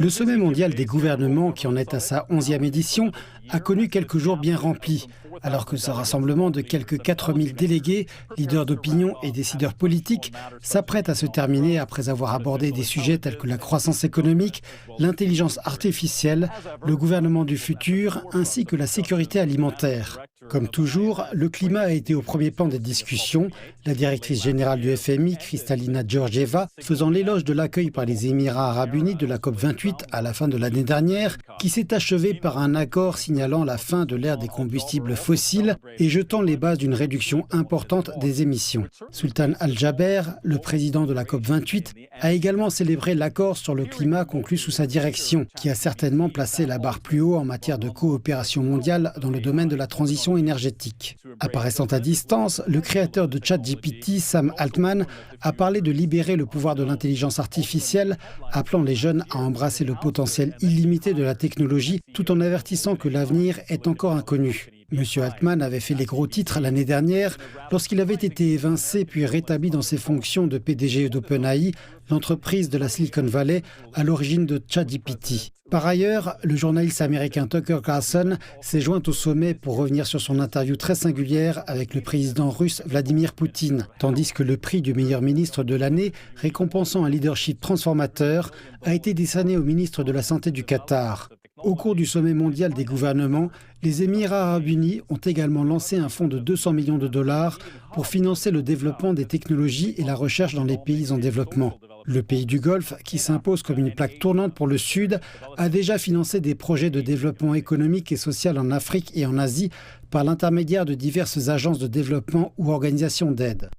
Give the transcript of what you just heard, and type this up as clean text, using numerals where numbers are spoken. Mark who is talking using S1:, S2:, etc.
S1: Le sommet mondial des gouvernements, qui en est à sa 11e édition, a connu quelques jours bien remplis, alors que ce rassemblement de quelques 4000 délégués, leaders d'opinion et décideurs politiques s'apprête à se terminer après avoir abordé des sujets tels que la croissance économique, l'intelligence artificielle, le gouvernement du futur ainsi que la sécurité alimentaire. Comme toujours, le climat a été au premier plan des discussions, la directrice générale du FMI, Kristalina Georgieva, faisant l'éloge de l'accueil par les Émirats arabes unis de la COP28 à la fin de l'année dernière, qui s'est achevée par un accord signalant la fin de l'ère des combustibles fossiles et jetant les bases d'une réduction importante des émissions. Sultan Al-Jaber, le président de la COP28, a également célébré l'accord sur le climat conclu sous sa direction, qui a certainement placé la barre plus haut en matière de coopération mondiale dans le domaine de la transition énergétique. Apparaissant à distance, le créateur de ChatGPT, Sam Altman, a parlé de libérer le pouvoir de l'intelligence artificielle, appelant les jeunes à embrasser le potentiel illimité de la technologie, tout en avertissant que l'avenir est encore inconnu. M. Altman avait fait les gros titres l'année dernière lorsqu'il avait été évincé puis rétabli dans ses fonctions de PDG d'OpenAI, l'entreprise de la Silicon Valley à l'origine de ChatGPT. Par ailleurs, le journaliste américain Tucker Carlson s'est joint au sommet pour revenir sur son interview très singulière avec le président russe Vladimir Poutine, tandis que le prix du meilleur ministre de l'année, récompensant un leadership transformateur, a été décerné au ministre de la Santé du Qatar. Au cours du sommet mondial des gouvernements, les Émirats arabes unis ont également lancé un fonds de 200 millions de dollars pour financer le développement des technologies et la recherche dans les pays en développement. Le pays du Golfe, qui s'impose comme une plaque tournante pour le Sud, a déjà financé des projets de développement économique et social en Afrique et en Asie par l'intermédiaire de diverses agences de développement ou organisations d'aide.